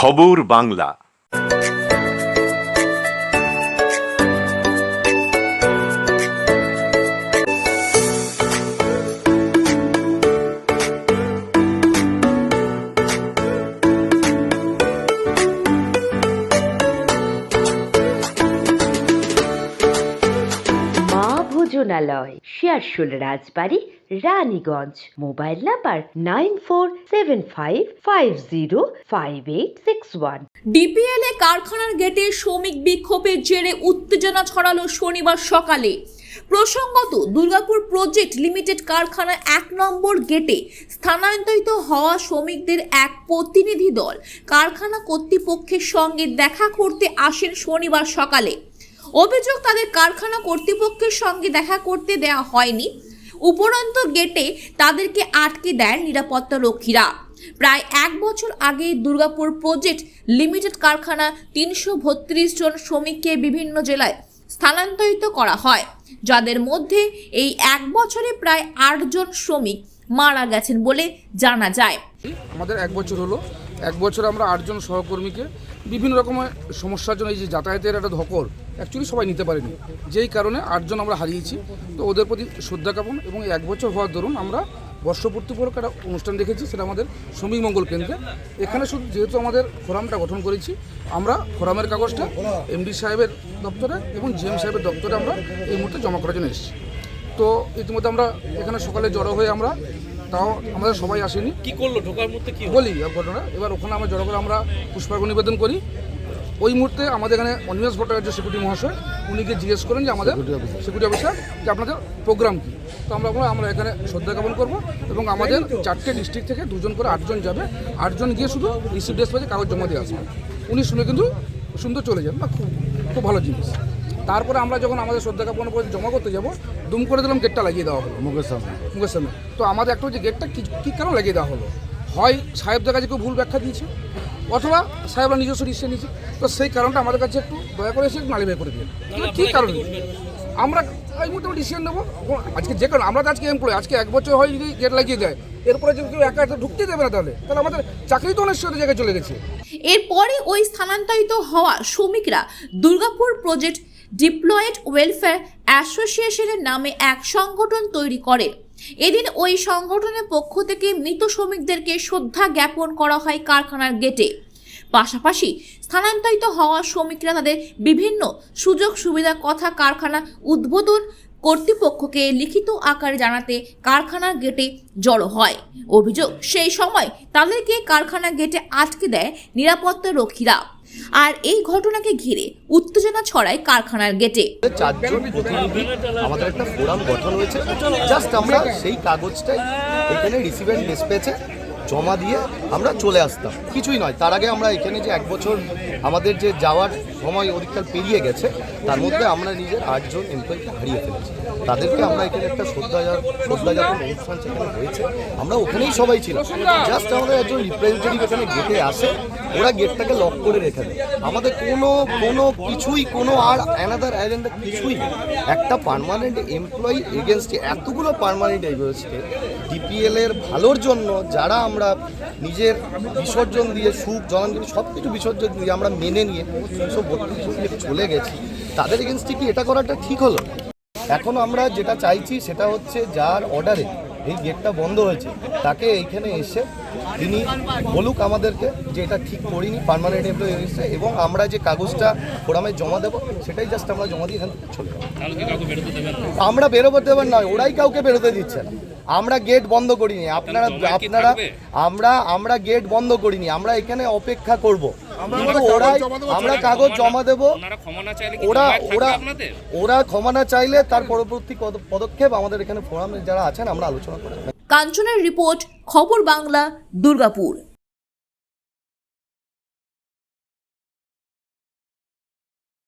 খবর বাংলা। ভোজনালয়, Searsole Rajbari, Raniganj. Mobile number 9475505861। DPL এ কারখানার গেটে শ্রমিক বিক্ষোভের জেরে উত্তেজনা ছড়ালো শনিবার সকালে। প্রসঙ্গত, দুর্গাপুর প্রজেক্ট লিমিটেড কারখানার 1 নম্বর গেটে স্থানান্তরিত হওয়া শ্রমিকদের এক প্রতিনিধি দল কারখানা কর্তৃপক্ষের সঙ্গে দেখা করতে আসেন শনিবার সকালে। অভিযোগ, তাদের কারখানা কর্তৃপক্ষের সঙ্গে দেখা করতে দেওয়া হয়নি, উপরন্তু গেটে তাদেরকে আটকে দেন নিরাপত্তা রক্ষীরা। প্রায় 1 বছর আগে দুর্গাপুর প্রজেক্ট লিমিটেড কারখানা 332 জন শ্রমিককে বিভিন্ন জেলায় স্থানান্তরিত করা হয়, যাদের মধ্যে এই 1 বছরে প্রায় 8 জন শ্রমিক মারা গেছেন বলে জানা যায়। আমাদের 1 বছর হলো। 1 বছর আমরা 8 জন সহকর্মীকে বিভিন্ন রকমের সমস্যার জন্য, এই যে যাতায়াতের একটা ধকল অ্যাকচুয়ালি সবাই নিতে পারেনি, যেই কারণে 8 জন আমরা হারিয়েছি। তো ওদের প্রতি শ্রদ্ধা জ্ঞাপন এবং 1 বছর হওয়ার দরুন আমরা বর্ষপূর্তি উপলক্ষে একটা অনুষ্ঠান রেখেছি, সেটা আমাদের শ্রমিক মঙ্গল কেন্দ্রে। এখানে শুধু যেহেতু আমাদের ফোরামটা গঠন করেছি, আমরা ফোরামের কাগজটা এমডি সাহেবের দপ্তরে এবং জিএম সাহেবের দপ্তরে আমরা এই মুহূর্তে জমা করার জন্য এসেছি। তো ইতিমধ্যে আমরা এখানে সকালে জড়ো হয়ে আমরা, তাও আমাদের সবাই আসেনি, কি করলো ঢোকার মধ্যে কি বলি ঘটনা। এবার ওখানে আমরা জড়ো করে আমরা পুষ্পার্ঘ নিবেদন করি। ওই মুহূর্তে আমাদের এখানে অনিমেষ ভট্টাচার্য সিকিউরিটি মহাশয় উনিকে জিজ্ঞেস করেন যে আমাদের সিকিউরিটি অফিসার যে আপনাদের প্রোগ্রাম কী। তো আমরা এখানে শ্রদ্ধা জ্ঞাপন করবো এবং আমাদের 4টে ডিস্ট্রিক্ট থেকে 2 জন করে 8 জন যাবে। 8 জন গিয়ে শুধু রিসিভ ডেসপ্যাচে কাগজ জমা দিয়ে আসবে। উনি শুনে কিন্তু সুন্দর চলে যান, বা খুব ভালো জিনিস। তারপরে আমরা যখন আমাদের শ্রদ্ধা জ্ঞাপন করে জমা করতে যাবো, দুম করে দিলাম গেটটা লাগিয়ে দেওয়া হলো মুখের সামনে। তো আমাদের একটা হচ্ছে গেটটা কী কারণ লাগিয়ে দেওয়া হলো, হয় সাহেবদের কাছে কেউ ভুল ব্যাখ্যা দিয়েছে, অথবা সাহেবরা নিজস্ব ডিসিশন নিয়েছে। তো সেই কারণটা আমাদের কাছে একটু দয়া করে এসে নালিভাই করে দিলেন। কী কারণে আমরা এই মুহূর্তে ডিসিশন নেবো আজকে, যে কারণে আমরা তো আজকে এমপ্লয়, আজকে 1 বছর হয় যদি গেট লাগিয়ে দেয়, এরপরে যদি কেউ একা ঢুকতে দেবে না, তাহলে আমাদের চাকরি তো অনেক জায়গায় চলে গেছে। এরপরে ওই স্থানান্তরিত হওয়া শ্রমিকরা দুর্গাপুর প্রজেক্ট ডিপ্লয়েড ওয়েলফেয়ার অ্যাসোসিয়েশনের নামে এক সংগঠন তৈরি করে। এদিন ওই সংগঠনের পক্ষ থেকে মৃত শ্রমিকদেরকে শ্রদ্ধা জ্ঞাপন করা হয় কারখানার গেটে। পাশাপাশি স্থানান্তরিত হওয়া শ্রমিকরা তাদের বিভিন্ন সুযোগ সুবিধার কথা কারখানা উদ্বোধন কর্তৃপক্ষকে লিখিত আকারে জানাতে কারখানার গেটে জড়ো হয়। অভিযোগ, সেই সময় তাদেরকে কারখানার গেটে আটকে দেয় নিরাপত্তা রক্ষীরা। আর এই ঘটনাকে ঘিরে উত্তেজনা ছড়ায় কারখানার গেটে। 4 জন প্রতিনিধি আমাদের একটা ফোরাম গঠন হয়েছে, জাস্ট আমরা সেই কাগজটাই এখানে রিসিভ অ্যান্ড ডিসপ্যাচে জমা দিয়ে আমরা চলে আসতাম, কিছুই নয়। তার আগে আমরা এখানে যে 1 বছর আমাদের যে যাওয়ার সময় অধিককাল পেরিয়ে গেছে, তার মধ্যে আমরা নিজের 8 জন এমপ্লয়িকে হারিয়ে ফেলেছি। তাদেরকে আমরা এখানে একটা শ্রদ্ধা জ্ঞাপন অনুষ্ঠান সেখানে হয়েছে, আমরা ওখানেই সবাই ছিলাম। জাস্ট আমাদের একজন রিপ্রেজেন্টেটিভ এখানে গেটে আসে, ওরা গেটটাকে লক করে রেখে দেয়। আমাদের কোনো কিছুই, কোনো আর অ্যানাদার এজেন্ডা কিছুই নেই। একটা পার্মানেন্ট এমপ্লয়ি এগেনস্টে এতগুলো পার্মানেন্ট এমপ্লয়িকে ডিপিএল এর ভালোর জন্য, যারা আমরা নিজের বিসর্জন দিয়ে সুখ জলাঞ্জলি সব কিছু বিসর্জন দিয়ে আমরা মেনে নিয়ে 332 চলে গেছি, তাদের এগেনস্টে কি এটা করাটা ঠিক হলো? এখন আমরা যেটা চাইছি সেটা হচ্ছে, যার অর্ডারে এই গেটটা বন্ধ হয়েছে তাকে এইখানে এসে তিনি বলুক আমাদেরকে যে এটা ঠিক করিনি, পার্মানেন্ট এমপ্লয়ি এসে, এবং আমরা যে কাগজটা ফোরামে জমা দেবো সেটাই জাস্ট আমরা জমা দিয়ে এখান থেকে চলে যাবো। আমরা বেরোতে দেবেন নয়, ওরাই কাউকে বেরোতে দিচ্ছে না। আমরা গেট বন্ধ করিনি, আমরা গেট বন্ধ করিনি, আমরা এখানে অপেক্ষা করব। কিন্তু আমরা কাগজ জমা দেব, ওরা ক্ষমা না চাইলে তার পরবর্তী পদক্ষেপ আমাদের এখানে ফোরামে যারা আছেন আমরা আলোচনা করব। কাঞ্চনের রিপোর্ট, খবর বাংলা, দুর্গাপুর।